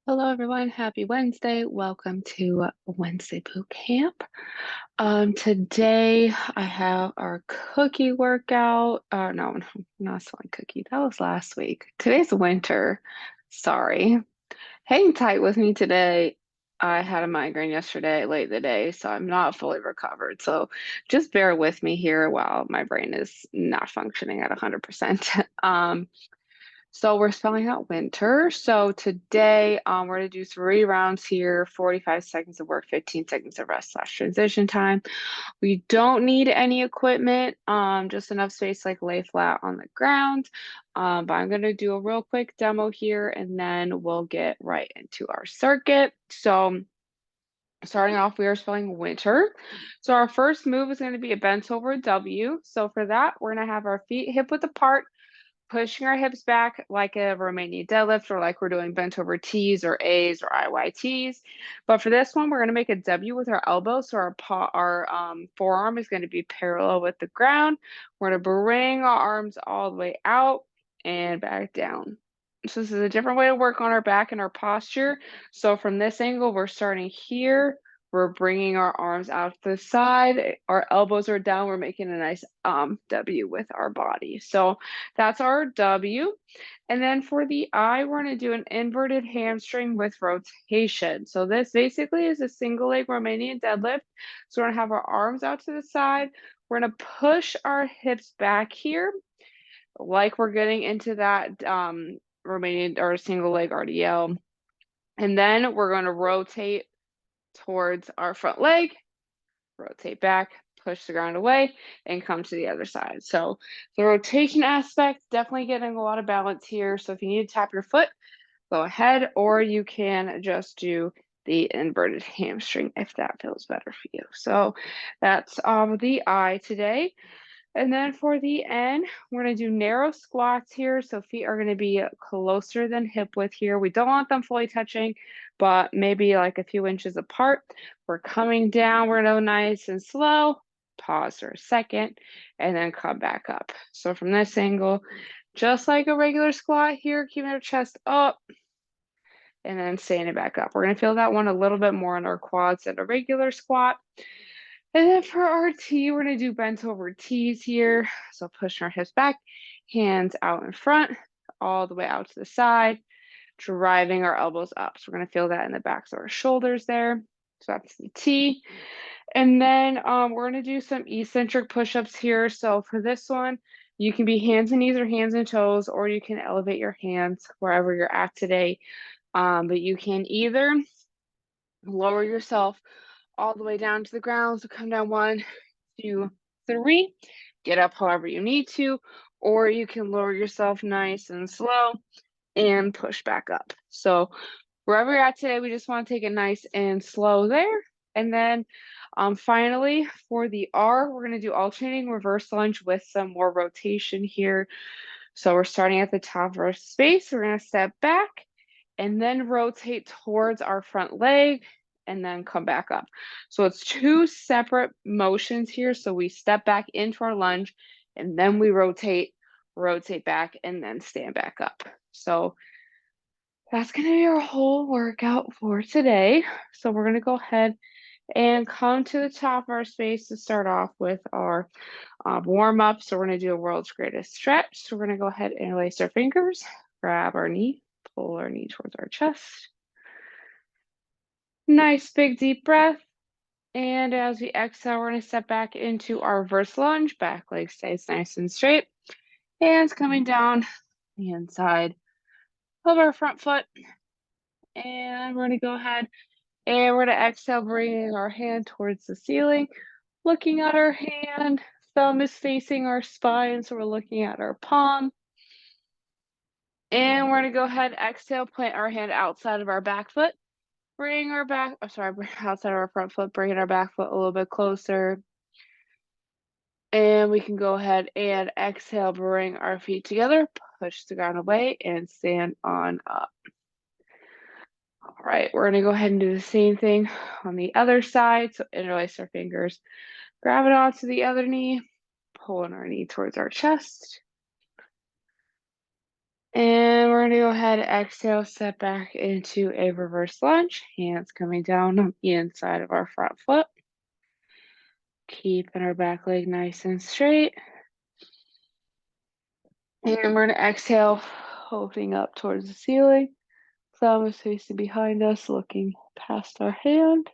Hello, everyone. Happy Wednesday. Welcome to Wednesday Boot Camp. Today I have our cookie workout. No, not selling cookie. That was last week. Today's winter. Sorry. Hang tight with me today. I had a migraine yesterday, late in the day, so I'm not fully recovered. So just bear with me here while my brain is not functioning at 100%. So we're spelling out winter. So today we're going to do 3 rounds here, 45 seconds of work, 15 seconds of rest slash transition time. We don't need any equipment, just enough space like lay flat on the ground. But I'm going to do a real quick demo here and then we'll get right into our circuit. So starting off, we are spelling winter. So our first move is going to be a bent over W. So for that, we're going to have our feet hip width apart, pushing our hips back like a Romanian deadlift or like we're doing bent over T's or A's or IYTs. But for this one, we're going to make a W with our elbow. So our forearm is going to be parallel with the ground. We're going to bring our arms all the way out and back down. So this is a different way to work on our back and our posture. So from this angle, we're starting here. We're bringing our arms out to the side. Our elbows are down. We're making a nice W with our body. So that's our W. And then for the I, we're going to do an inverted hamstring with rotation. So this basically is a single leg Romanian deadlift. So we're going to have our arms out to the side. We're going to push our hips back here like we're getting into that Romanian or single leg RDL. And then we're going to rotate towards our front leg, rotate back, push the ground away, and come to the other side. So the rotation aspect, definitely getting a lot of balance here. So if you need to tap your foot, go ahead, or you can just do the inverted hamstring if that feels better for you. So that's the I today. And then for the N, we're going to do narrow squats here. So feet are going to be closer than hip width here. We don't want them fully touching, but maybe like a few inches apart. We're coming down. We're going to go nice and slow. Pause for a second and then come back up. So from this angle, just like a regular squat here, keeping our chest up and then standing back up. We're going to feel that one a little bit more in our quads than a regular squat. And then for our T, we're going to do bent over T's here. So pushing our hips back, hands out in front, all the way out to the side, driving our elbows up. So we're going to feel that in the backs of our shoulders there. So that's the T. And then we're going to do some eccentric push-ups here. So for this one, you can be hands and knees or hands and toes, or you can elevate your hands wherever you're at today. But you can either lower yourself all the way down to the ground. So come down 1, 2, 3, get up however you need to, or you can lower yourself nice and slow and push back up. So wherever you're at today, we just want to take it nice and slow there. And then finally, for the R, we're going to do alternating reverse lunge with some more rotation here. So we're starting at the top of our space. We're going to step back and then rotate towards our front leg and then come back up. So it's 2 separate motions here. So we step back into our lunge and then we rotate back, and then stand back up. So that's going to be our whole workout for today. So we're going to go ahead and come to the top of our space to start off with our warm up. So we're going to do a world's greatest stretch. So we're going to go ahead and lace our fingers, grab our knee, pull our knee towards our chest. Nice big deep breath. And as we exhale, we're going to step back into our reverse lunge. Back leg stays nice and straight. Hands coming down the inside of our front foot. And we're going to go ahead and we're going to exhale, bringing our hand towards the ceiling, looking at our hand. Thumb is facing our spine, so we're looking at our palm. And we're going to go ahead, exhale, plant our hand outside of our back foot. Bring our outside of our front foot, bringing our back foot a little bit closer. And we can go ahead and exhale, bring our feet together, push the ground away, and stand on up. All right, we're gonna go ahead and do the same thing on the other side. So interlace our fingers, grab it onto the other knee, pulling our knee towards our chest. And we're going to go ahead and exhale, step back into a reverse lunge. Hands coming down on the inside of our front foot. Keeping our back leg nice and straight. And we're going to exhale, opening up towards the ceiling. Thumb is facing behind us, looking past our hand.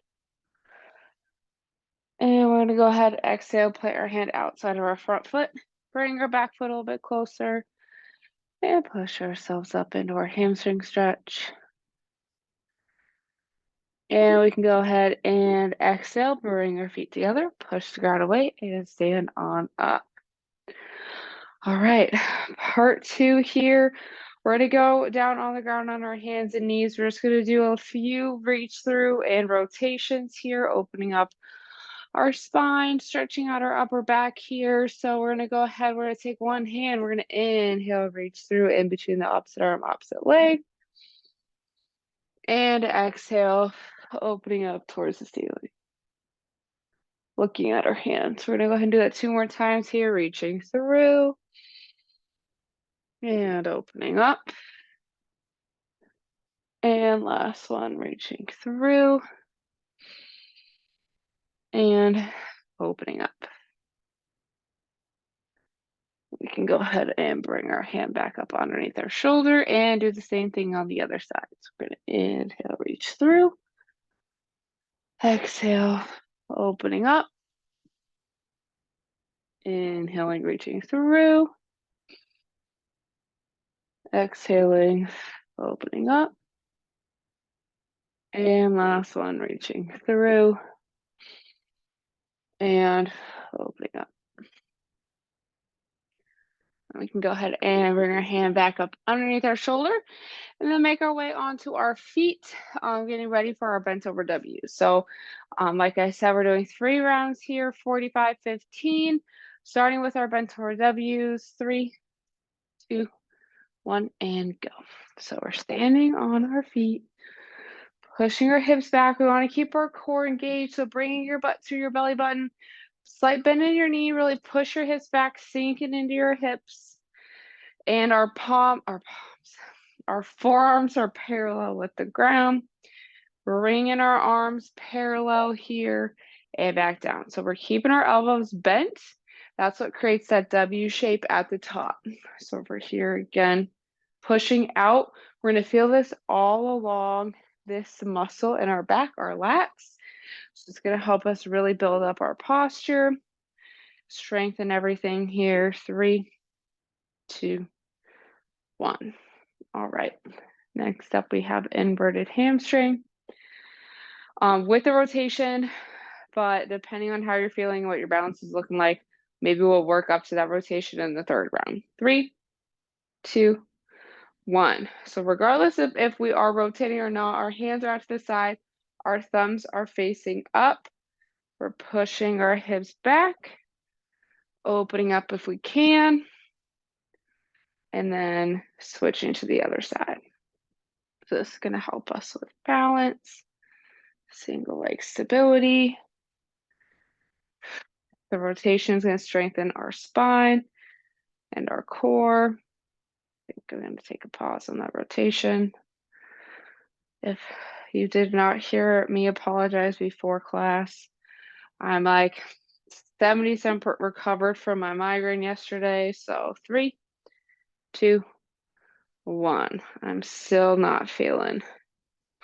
And we're going to go ahead and exhale, plant our hand outside of our front foot. Bring our back foot a little bit closer. And push ourselves up into our hamstring stretch. And we can go ahead and exhale, bring our feet together, push the ground away, and stand on up. All right, part 2 here. We're going to go down on the ground on our hands and knees. We're just going to do a few reach through and rotations here, opening up our spine, stretching out our upper back here. So we're going to go ahead, we're going to take one hand, we're going to inhale, reach through in between the opposite arm, opposite leg. And exhale, opening up towards the ceiling. Looking at our hands. We're going to go ahead and do that 2 more times here, reaching through and opening up. And last one, reaching through and opening up. We can go ahead and bring our hand back up underneath our shoulder and do the same thing on the other side. So we're going to inhale, reach through. Exhale, opening up. Inhaling, reaching through. Exhaling, opening up. And last one, reaching through and opening up. We can go ahead and bring our hand back up underneath our shoulder and then make our way onto our feet, getting ready for our bent over W. So like I said, we're doing 3 rounds here, 45, 15, starting with our bent over W's, 3, 2, 1, and go. So we're standing on our feet, pushing our hips back. We want to keep our core engaged. So bringing your butt to your belly button, slight bend in your knee, really push your hips back, sinking into your hips. And our forearms are parallel with the ground. Bringing our arms parallel here and back down. So we're keeping our elbows bent. That's what creates that W shape at the top. So over here again, pushing out. We're going to feel this all along this muscle in our back, our lats. So it's going to help us really build up our posture, strengthen everything here. 3, 2, 1. All right. Next up, we have inverted hamstring. With the rotation, but depending on how you're feeling, what your balance is looking like, maybe we'll work up to that rotation in the 3rd round. 3, 2, 1. So regardless of if we are rotating or not, our hands are out to the side, our thumbs are facing up. We're pushing our hips back, opening up if we can, and then switching to the other side. So this is going to help us with balance, single leg stability. The rotation is going to strengthen our spine and our core. I think I'm going to take a pause on that rotation. If you did not hear me apologize before class, I'm like 70% recovered from my migraine yesterday. So 3, 2, 1. I'm still not feeling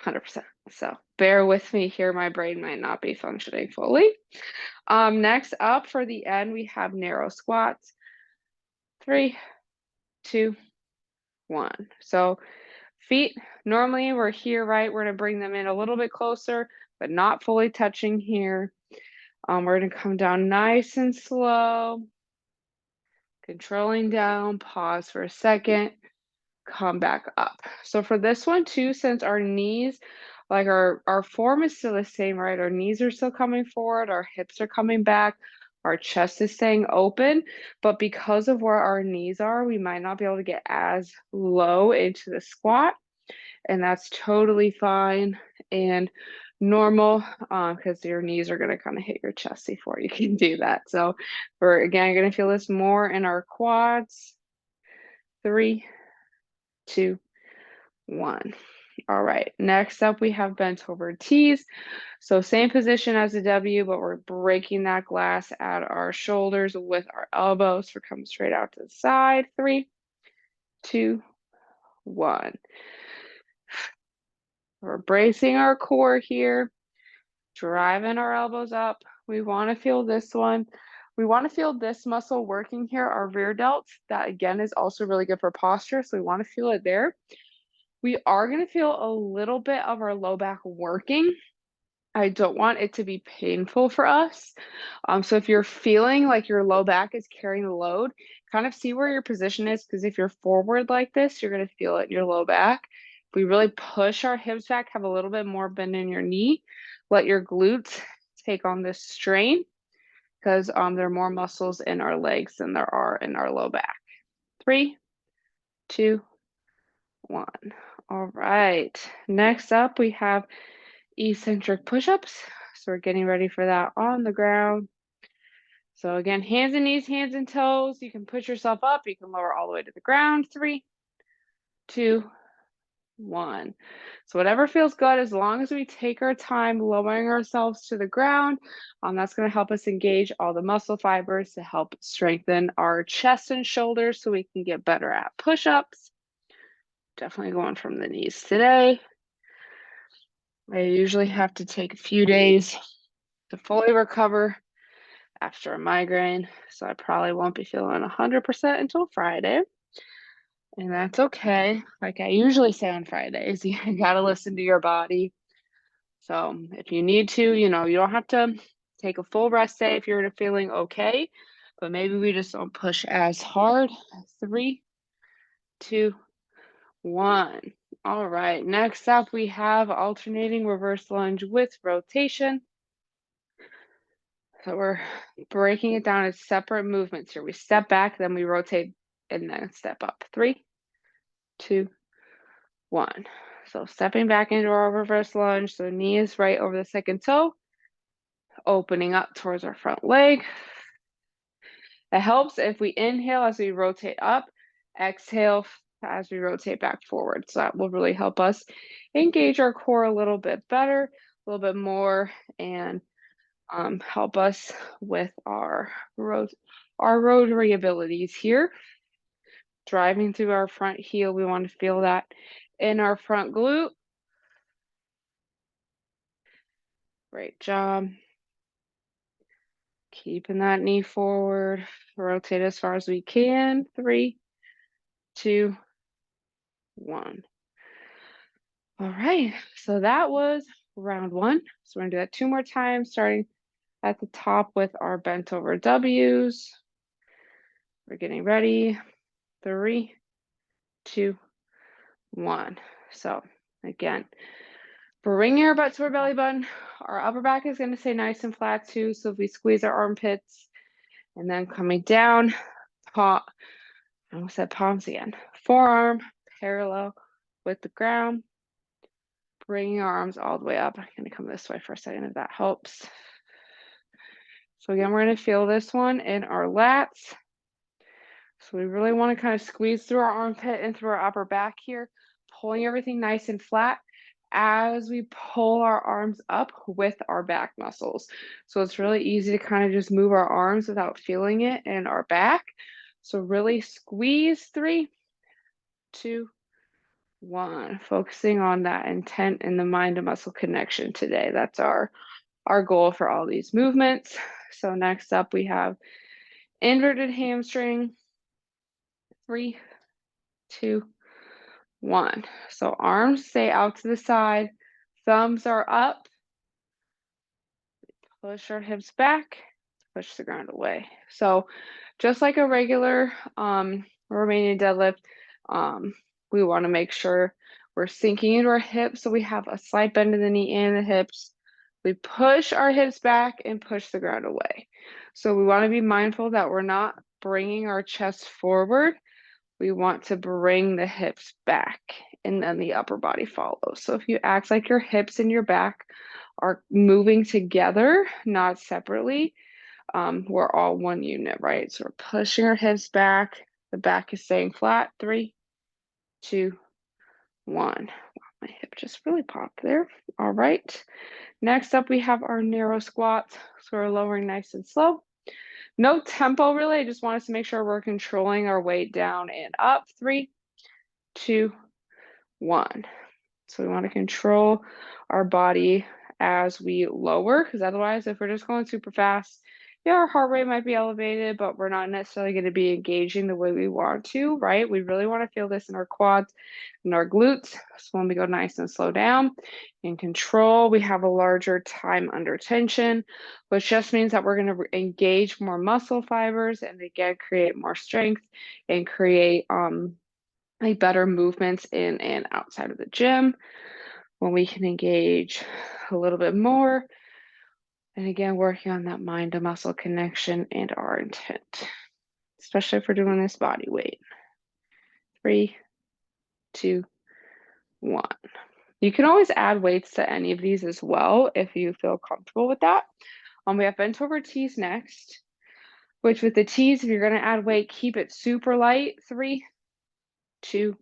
100%. So bear with me here. My brain might not be functioning fully. Next up for the end, we have narrow squats. 3, 2, 1. So feet, normally we're here, right? We're going to bring them in a little bit closer, but not fully touching here. We're going to come down nice and slow, controlling down, pause for a second, come back up. So for this one too, since our knees, like our form is still the same, right? Our knees are still coming forward, our hips are coming back, our chest is staying open, but because of where our knees are, we might not be able to get as low into the squat, and that's totally fine and normal because your knees are going to kind of hit your chest before you can do that. So we're again going to feel this more in our quads. 3, 2, 1. All right, next up we have bent over T's. So same position as the W, but we're breaking that glass at our shoulders with our elbows. We're coming straight out to the side. 3, 2, 1. We're bracing our core here, driving our elbows up. We want to feel this one. We want to feel this muscle working here, our rear delts. That again is also really good for posture. So we want to feel it there. We are going to feel a little bit of our low back working. I don't want it to be painful for us. So if you're feeling like your low back is carrying the load, kind of see where your position is, because if you're forward like this, you're going to feel it in your low back. If we really push our hips back, have a little bit more bend in your knee, let your glutes take on this strain, because there are more muscles in our legs than there are in our low back. 3, 2, 1. All right. Next up, we have eccentric push-ups. So we're getting ready for that on the ground. So again, hands and knees, hands and toes. You can push yourself up. You can lower all the way to the ground. 3, 2, 1. So whatever feels good, as long as we take our time lowering ourselves to the ground, that's going to help us engage all the muscle fibers to help strengthen our chest and shoulders so we can get better at push-ups. Definitely going from the knees today. I usually have to take a few days to fully recover after a migraine, so I probably won't be feeling 100% until Friday, and that's okay. Like I usually say on Fridays, you gotta listen to your body. So if you need to, you don't have to take a full rest day if you're feeling okay, but maybe we just don't push as hard. 3, 2, 1. All right, next up we have alternating reverse lunge with rotation. So we're breaking it down as separate movements here. We step back, then we rotate, and then step up. 3, 2, 1. So stepping back into our reverse lunge. So knee is right over the second toe, opening up towards our front leg. It helps if we inhale as we rotate up, exhale as we rotate back forward. So that will really help us engage our core a little bit better, a little bit more, and help us with our rotary abilities here. Driving through our front heel, we want to feel that in our front glute. Great job. Keeping that knee forward. Rotate as far as we can. 3, 2, 1. All right, so that was round 1. So we're gonna do that 2 more times, starting at the top with our bent over W's. We're getting ready. 3, 2, 1. So again, bring our butt to our belly button. Our upper back is going to stay nice and flat too. So if we squeeze our armpits, and then coming down, I almost said palms again. Forearm parallel with the ground. Bringing our arms all the way up. I'm going to come this way for a second if that helps. So again, we're going to feel this one in our lats. So we really want to kind of squeeze through our armpit and through our upper back here, pulling everything nice and flat as we pull our arms up with our back muscles. So it's really easy to kind of just move our arms without feeling it in our back. So really squeeze. 3, 2, 1. Focusing on that intent and the mind to muscle connection today. That's our goal for all these movements. So next up we have inverted hamstring. 3, 2, 1. So arms stay out to the side, thumbs are up. Push our hips back, push the ground away. So just like a regular Romanian deadlift, we want to make sure we're sinking into our hips so we have a slight bend in the knee and the hips. We push our hips back and push the ground away. So we want to be mindful that we're not bringing our chest forward. We want to bring the hips back, and then the upper body follows. So if you act like your hips and your back are moving together, not separately, we're all one unit, right? So we're pushing our hips back. The back is staying flat. 3, 2, 1. Wow, my hip just really popped there. All right. Next up, we have our narrow squats. So we're lowering nice and slow. No tempo really. I just want us to make sure we're controlling our weight down and up. 3, 2, 1. So we want to control our body as we lower, because otherwise, if we're just going super fast, yeah, our heart rate might be elevated, but we're not necessarily going to be engaging the way we want to, right? We really want to feel this in our quads and our glutes. So when we go nice and slow down in control, we have a larger time under tension, which just means that we're going to engage more muscle fibers and again create more strength and create like better movements in and outside of the gym when we can engage a little bit more. And again, working on that mind to muscle connection and our intent, especially if we're doing this body weight. 3, 2, 1. You can always add weights to any of these as well if you feel comfortable with that. We have bent over T's next, which with the T's, if you're going to add weight, keep it super light. 3, 2,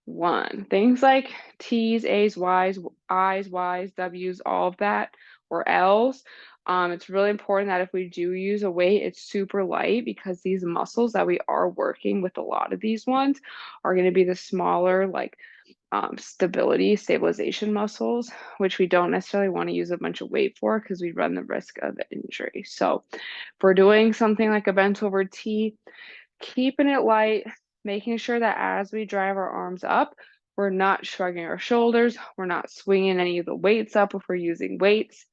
1. Things like T's, A's, Y's, I's, Y's, W's, all of that, or L's. It's really important that if we do use a weight, it's super light because these muscles that we are working with, a lot of these ones are going to be the smaller, like stabilization muscles, which we don't necessarily want to use a bunch of weight for because we run the risk of injury. So if we're doing something like a bent over T, keeping it light, making sure that as we drive our arms up, we're not shrugging our shoulders, we're not swinging any of the weights up if we're using weights.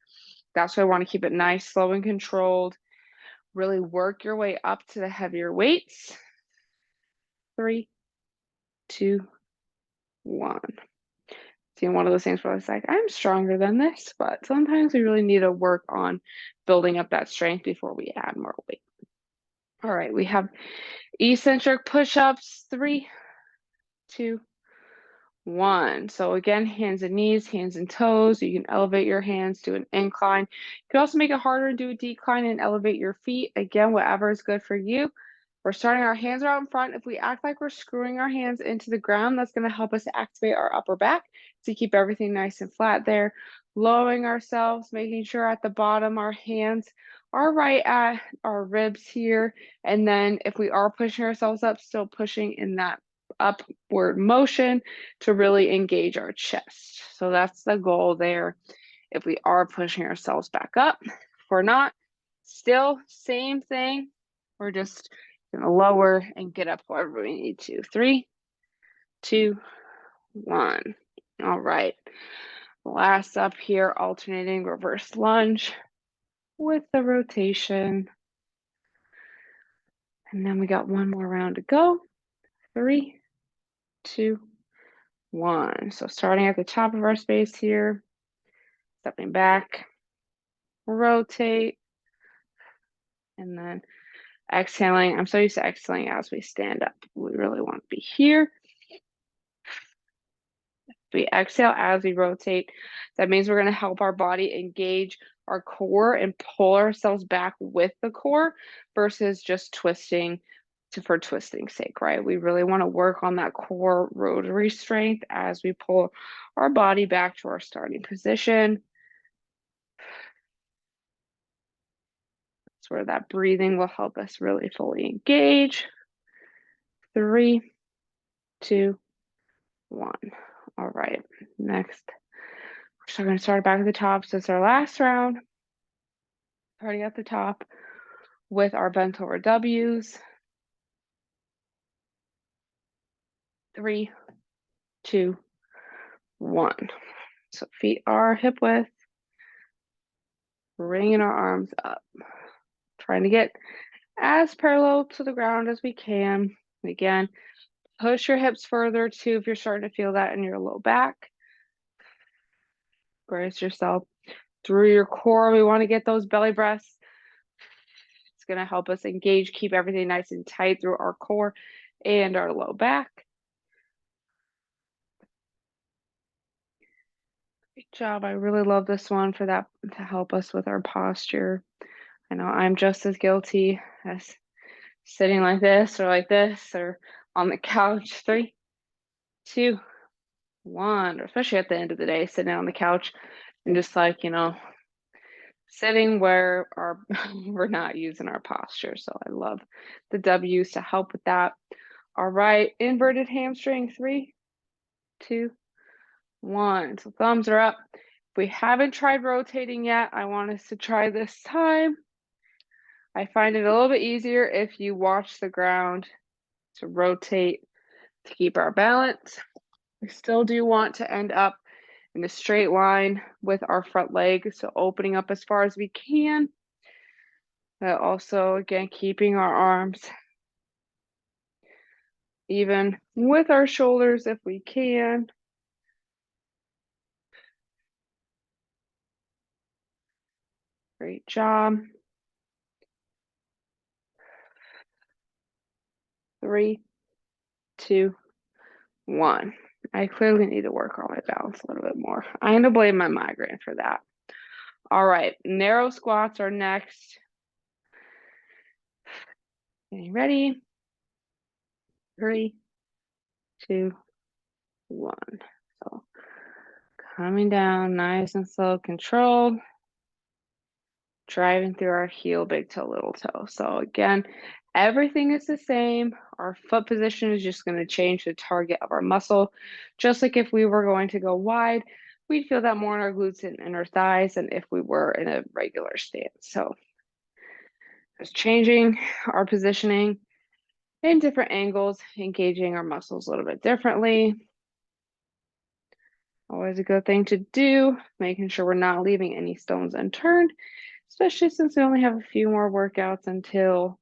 That's why I want to keep it nice, slow, and controlled. Really work your way up to the heavier weights. 3, 2, 1. Seeing one of those things where it's like, I'm stronger than this, but sometimes we really need to work on building up that strength before we add more weight. All right, we have eccentric push-ups. 3, 2, 1. So again, hands and knees, hands and toes. You can elevate your hands, do an incline. You can also make it harder and do a decline and elevate your feet. Again, whatever is good for you. We're starting, our hands are out in front. If we act like we're screwing our hands into the ground, that's going to help us activate our upper back to keep everything nice and flat there. Lowering ourselves, making sure at the bottom our hands are right at our ribs here. And then if we are pushing ourselves up, still pushing in that upward motion to really engage our chest. So that's the goal there. If we are pushing ourselves back up, if we're not, still same thing. We're just going to lower and get up wherever we need to. 3, 2, 1. All right. Last up here, alternating reverse lunge with the rotation. And then we got one more round to go. 3, 2, 1. So starting at the top of our space here, stepping back, rotate, and then exhaling. I'm so used to exhaling as we stand up. We really want to be here. We exhale as we rotate. That means we're going to help our body engage our core and pull ourselves back with the core versus just twisting for twisting's sake, right? We really want to work on that core rotary strength as we pull our body back to our starting position. That's where that breathing will help us really fully engage. 3, 2, 1. All right, next. So we're going to start back at the top. So it's our last round. Starting at the top with our bent over W's. 3, 2, 1. So feet are hip width. Bringing our arms up. Trying to get as parallel to the ground as we can. Again, push your hips further too if you're starting to feel that in your low back. Brace yourself through your core. We want to get those belly breaths. It's going to help us engage, keep everything nice and tight through our core and our low back. Great job. I really love this one for that to help us with our posture. I know I'm just as guilty as sitting like this or on the couch. 3, 2, 1. Especially at the end of the day, sitting on the couch and just like, sitting where our we're not using our posture. So I love the W's to help with that. All right, inverted hamstring. 3, 2, 1. So thumbs are up. If we haven't tried rotating yet, I want us to try this time. I find it a little bit easier if you watch the ground to rotate to keep our balance. We still do want to end up in a straight line with our front leg, so opening up as far as we can, but also, again, keeping our arms even with our shoulders if we can. Great job. 3, 2, 1. I clearly need to work on my balance a little bit more. I'm going to blame my migraine for that. All right, narrow squats are next. Getting ready. 3, 2, 1. So coming down nice and slow, controlled, driving through our heel, big toe, little toe. So again, everything is the same. Our foot position is just going to change the target of our muscle. Just like if we were going to go wide, we'd feel that more in our glutes and our thighs than if we were in a regular stance. So just changing our positioning in different angles, engaging our muscles a little bit differently. Always a good thing to do, making sure we're not leaving any stones unturned, especially since we only have a few more workouts until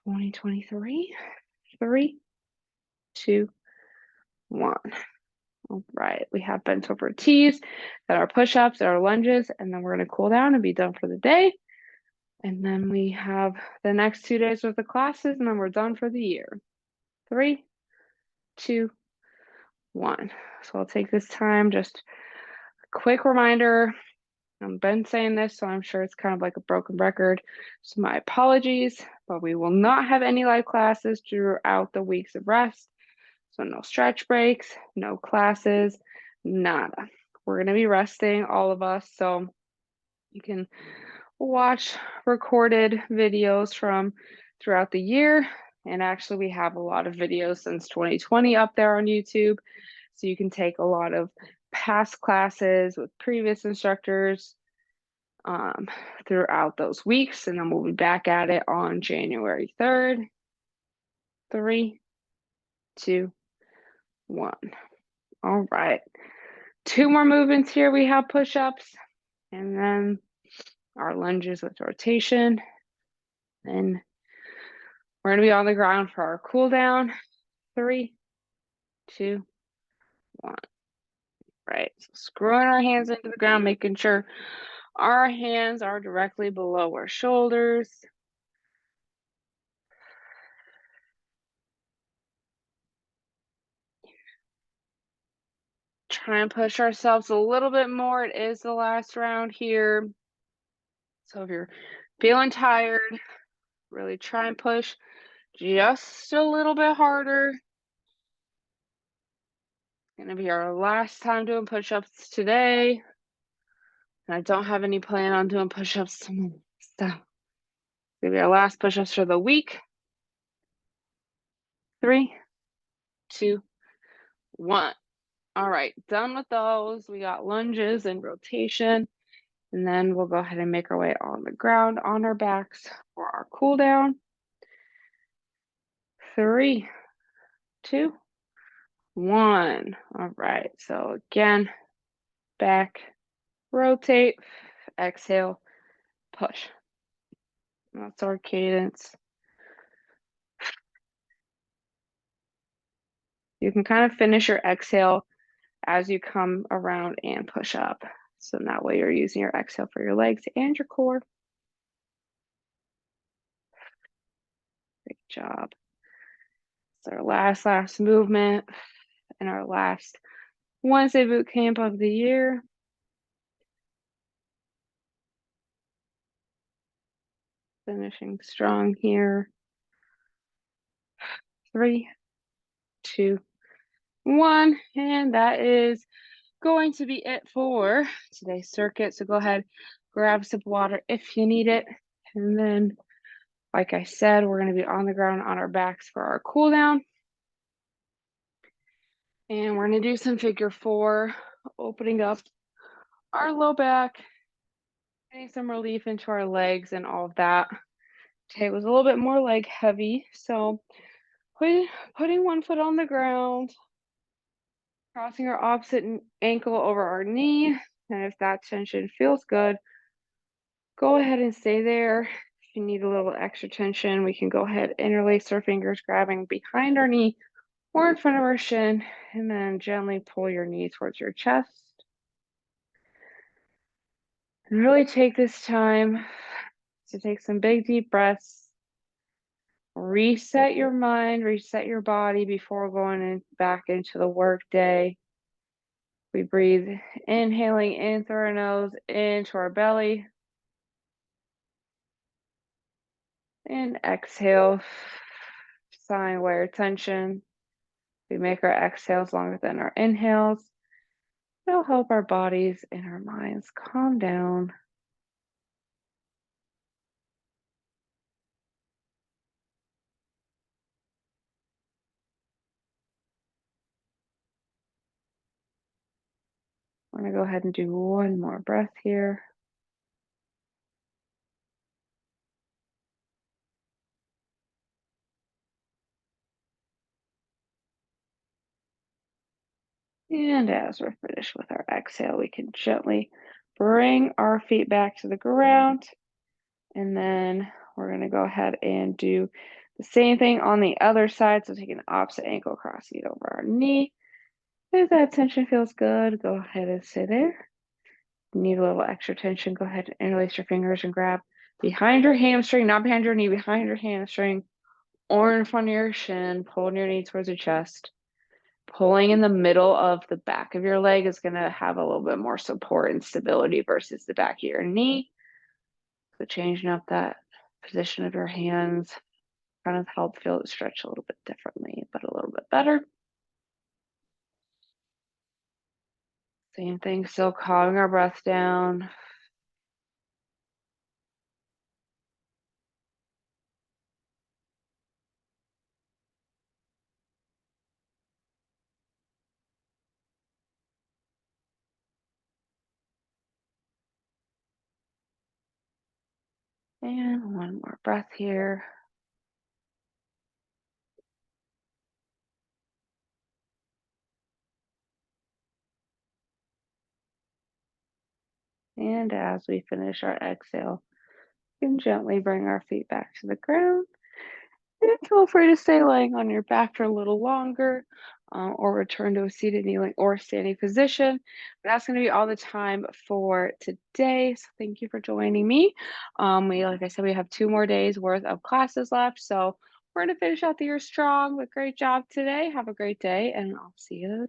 2023. 3, 2, 1. All right, we have bent over tees, then our push-ups, our lunges, and then we're going to cool down and be done for the day. And then we have the next 2 days worth of classes, and then we're done for the year. 3, 2, 1. So I'll take this time, just a quick reminder. I've been saying this, so I'm sure it's kind of like a broken record. So my apologies, but we will not have any live classes throughout the weeks of rest. So no stretch breaks, no classes, nada. We're going to be resting, all of us. So you can watch recorded videos from throughout the year. And actually, we have a lot of videos since 2020 up there on YouTube. So you can take a lot of past classes with previous instructors throughout those weeks. And then we'll be back at it on January 3rd. 3, 2, 1. All right. 2 more movements here. We have push-ups and then our lunges with rotation. And we're going to be on the ground for our cool down. 3, 2, 1. Right. So screwing our hands into the ground, making sure our hands are directly below our shoulders. Try and push ourselves a little bit more. It is the last round here. So if you're feeling tired, really try and push just a little bit harder. It's going to be our last time doing push-ups today. And I don't have any plan on doing push-ups tomorrow. So it's going to be our last push-ups for the week. 3, 2, 1. All right, done with those. We got lunges and rotation. And then we'll go ahead and make our way on the ground on our backs for our cool down. 3, 2, 1. All right, so again, back, rotate, exhale, push. That's our cadence. You can kind of finish your exhale as you come around and push up. So that way you're using your exhale for your legs and your core. Great job. It's our last movement and our last Wednesday boot camp of the year. Finishing strong here. 3, 2, one, and that is going to be it for today's circuit. So go ahead, grab some water if you need it. And then, like I said, we're going to be on the ground on our backs for our cool down. And we're going to do some figure four, opening up our low back, getting some relief into our legs and all of that. Today was a little bit more leg heavy. So putting one foot on the ground, crossing our opposite ankle over our knee. And if that tension feels good, go ahead and stay there. If you need a little extra tension, we can go ahead, interlace our fingers, grabbing behind our knee or in front of our shin, and then gently pull your knee towards your chest. And really take this time to take some big deep breaths. Reset your mind, reset your body before going back into the work day. We breathe, inhaling in through our nose, into our belly, and exhale, sighing away our tension. We make our exhales longer than our inhales. It'll help our bodies and our minds calm down. I'm going to go ahead and do one more breath here. And as we're finished with our exhale, we can gently bring our feet back to the ground. And then we're going to go ahead and do the same thing on the other side. So taking the opposite ankle, crossing it over our knee. If that tension feels good, go ahead and stay there. Need a little extra tension, go ahead and interlace your fingers and grab behind your hamstring, not behind your knee, behind your hamstring or in front of your shin, pulling your knee towards your chest. Pulling in the middle of the back of your leg is going to have a little bit more support and stability versus the back of your knee. So changing up that position of your hands kind of help feel it stretch a little bit differently, but a little bit better. Same thing, still calming our breath down. And one more breath here. And as we finish our exhale, we can gently bring our feet back to the ground. And feel free to stay laying on your back for a little longer, or return to a seated, kneeling, or standing position. But that's going to be all the time for today. So thank you for joining me. Like I said, we have 2 more days worth of classes left. So we're going to finish out the year strong. But great job today. Have a great day, and I'll see you tomorrow.